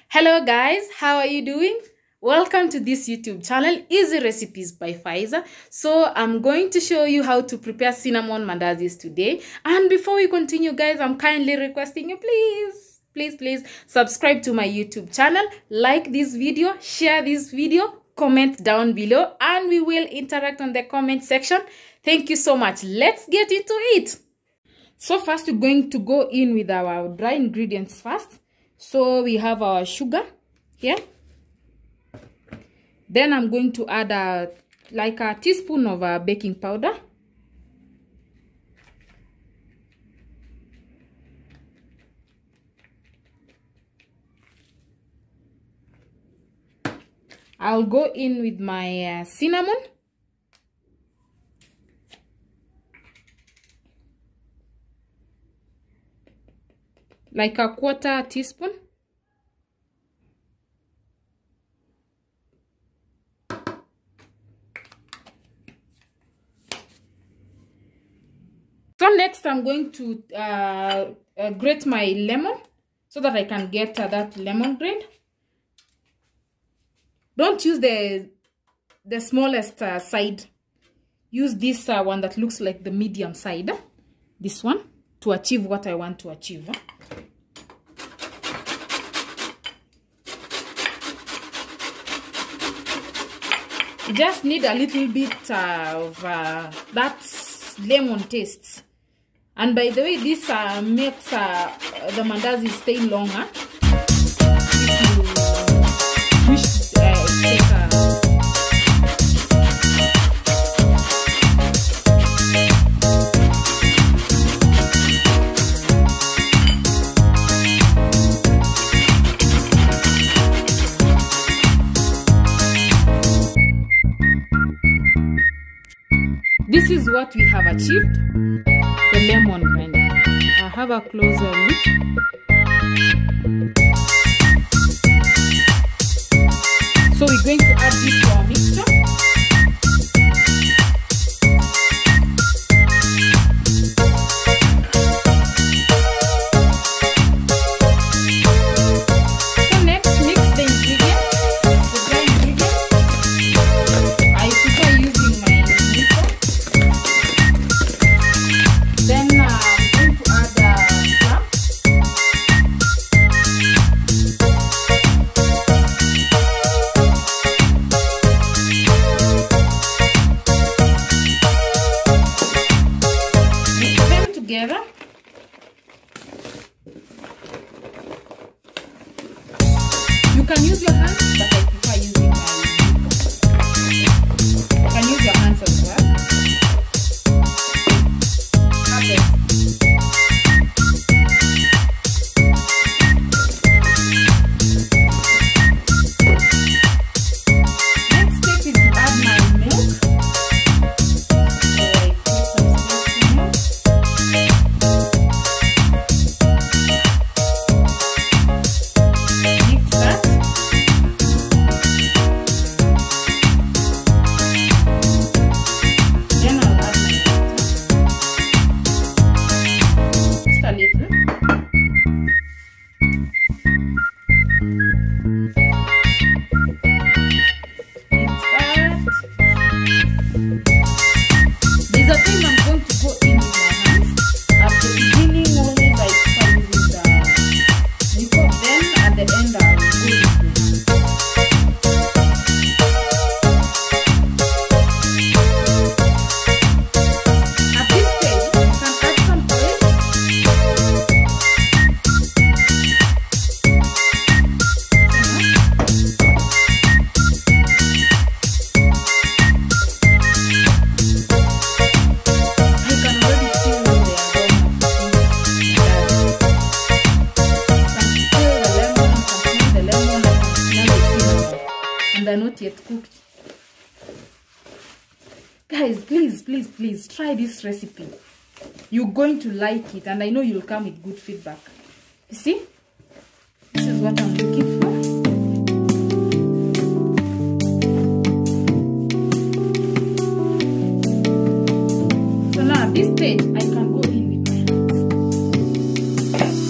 Hello guys, how are you doing? Welcome to this YouTube channel, Easy Recipes by Faiza. So I'm going to show you how to prepare cinnamon mandazis today. And before we continue guys, I'm kindly requesting you please subscribe to my YouTube channel, like this video, share this video, comment down below, and we will interact on the comment section. Thank you so much. Let's get into it. So first we're going to go in with our dry ingredients first. So we have our sugar here. Then I'm going to add like a teaspoon of baking powder. I'll go in with my cinnamon. Like a quarter teaspoon. So next I'm going to grate my lemon so that I can get that lemon grade. Don't use the smallest side. Use this one that looks like the medium side. This one to achieve what I want to achieve. You just need a little bit of that lemon taste. And by the way, this makes the mandazi stay longer. If you wish to take This is what we have achieved, the lemon rind. I'll have a closer look. So we're going to add this to our mixture. So next, mix the ingredients, the dry ingredients. I prefer using my mixer. Then I'm going to add flour. Mix them together. You can use your hands, but I prefer using my mixer. You can use your hands as well. There's a time I'm going to go in with my hands. At the beginning, always I prefer using the mixer. Then at the end, I'll go with my hands. At this stage, you can add some oil. They're not yet cooked. Guys, please try this recipe. You're going to like it, and I know you'll come with good feedback. You see, this is what I'm looking for. So now at this stage I can go in with my hands.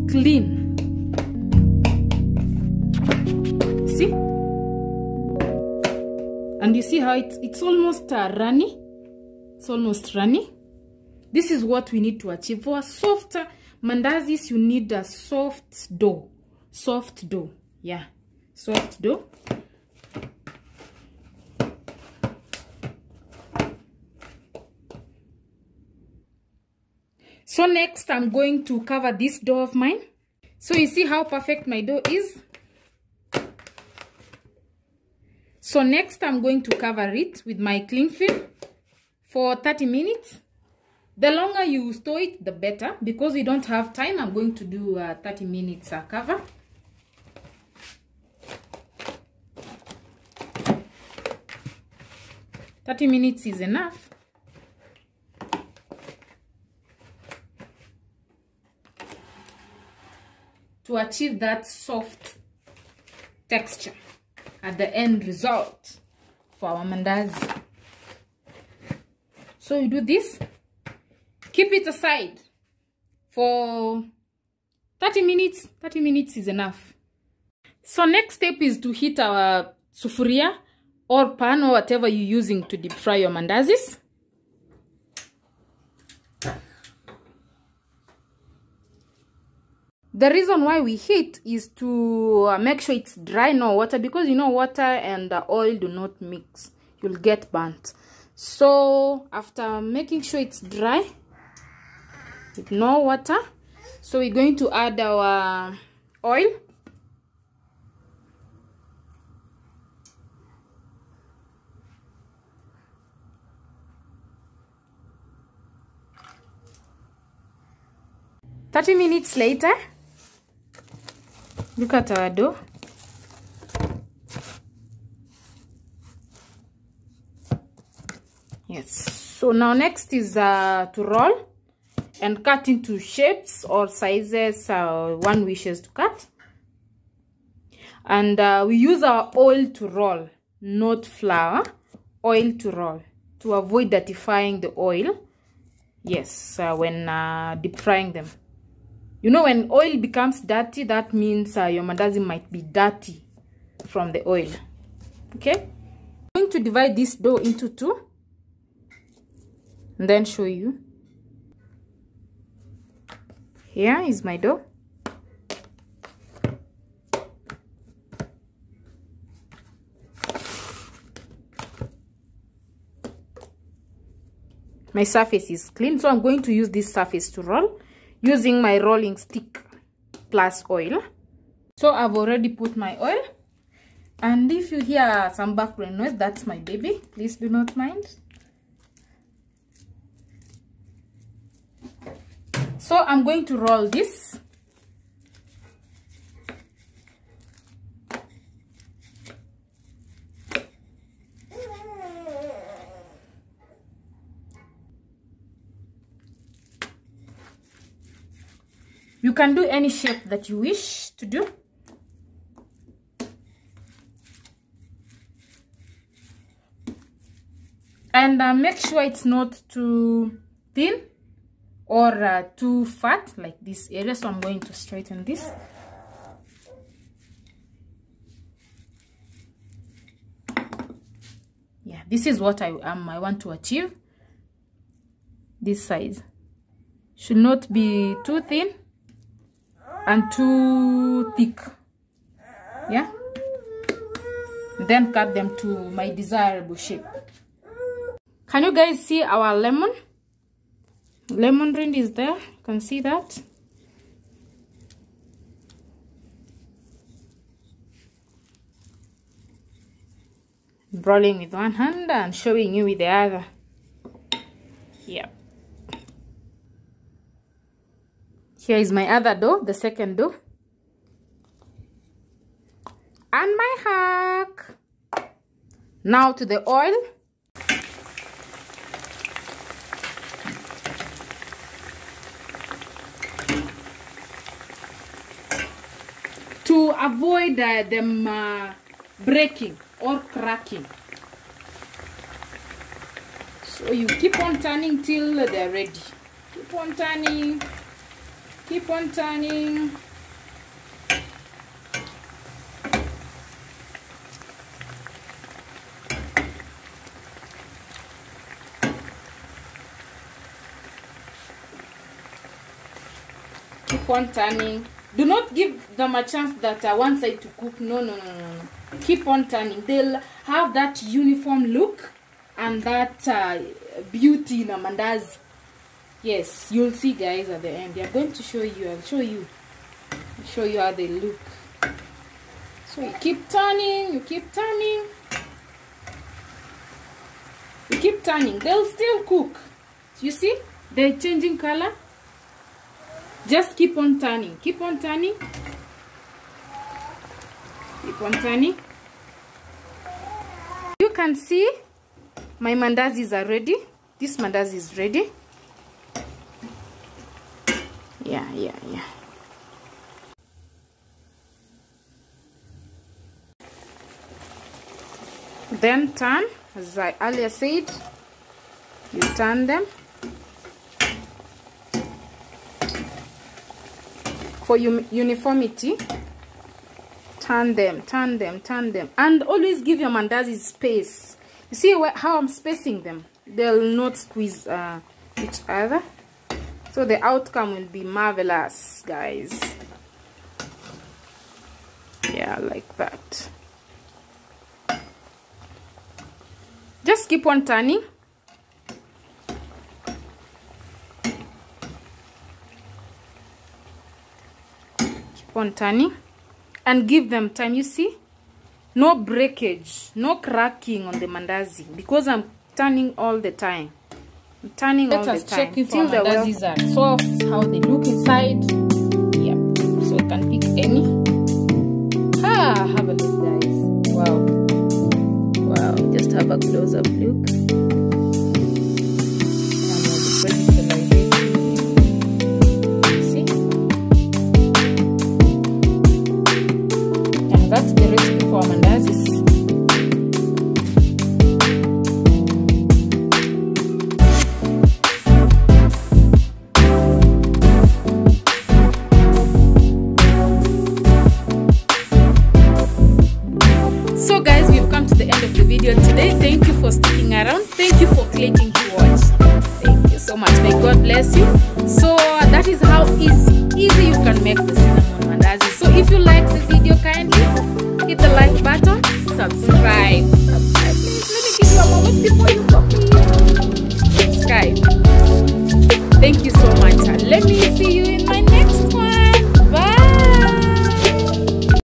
clean. See? And you see how it's almost runny. It's almost runny. This is what we need to achieve. For a soft mandazis, you need a soft dough. Soft dough. Yeah. Soft dough. So next, I'm going to cover this dough of mine. So you see how perfect my dough is. So next, I'm going to cover it with my cling film for 30 minutes. The longer you store it, the better. Because we don't have time, I'm going to do 30 minutes cover. "30 minutes is enough. To achieve that soft texture at the end result for our mandazi. So you do this, keep it aside for 30 minutes. 30 minutes is enough. So next step is to heat our sufuria or pan or whatever you're using to deep fry your mandazis. The reason why we heat is to make sure it's dry, no water, because you know water and oil do not mix. You'll get burnt. So after making sure it's dry with no water, so we're going to add our oil. "30 minutes later, look at our dough. Yes. So now next is to roll and cut into shapes or sizes one wishes to cut. And we use our oil to roll, not flour. Oil to roll to avoid dirtifying the oil. Yes, when deep frying them. You know, when oil becomes dirty, that means your mandazi might be dirty from the oil. Okay? I'm going to divide this dough into two and then show you. Here is my dough. My surface is clean, so I'm going to use this surface to roll using my rolling stick plus oil. So I've already put my oil, and if you hear some background noise, that's my baby. Please do not mind. So I'm going to roll this. You can do any shape that you wish to do. And make sure it's not too thin or too fat like this area. So I'm going to straighten this. Yeah, this is what I want to achieve. This size should not be too thin and too thick. Yeah, then cut them to my desirable shape. Can you guys see our lemon rind is there? You can see that. Rolling with one hand and showing you with the other. Yeah. Here is my other dough, the second dough. And my hack. Now to the oil. To avoid them breaking or cracking. So you keep on turning till they're ready. Keep on turning Keep on turning. Keep on turning. Do not give them a chance that one side to cook. No. Keep on turning. They'll have that uniform look and that beauty in a mandazi. Yes, you'll see, guys, at the end. They're going to show you. I'll show you how they look. So you keep turning. You keep turning. You keep turning. They'll still cook. You see? They're changing color. Just keep on turning. Keep on turning. Keep on turning. You can see my mandazis are ready. This mandazi is ready. Yeah. Then turn, as I earlier said, you turn them. For uniformity, turn them, and always give your mandazi space. You see how I'm spacing them? They'll not squeeze each other, so the outcome will be marvelous, guys. Yeah, like that. Just keep on turning. On turning and give them time. You see, no breakage, no cracking on the mandazi, because I'm turning all the time. I'm turning all the time. Let us check if our mandazis are soft, how they look inside. Yeah, so you can pick any. Have a look, guys. Wow, just have a close-up look. That's the recipe for mandazis. So guys, we've come to the end of the video today. Thank you for sticking around. Thank you for clicking to watch. Thank you so much. May God bless you. So that is how easy you can make the cinnamon mandazi. So if you like the video, kindly hit the like button, subscribe.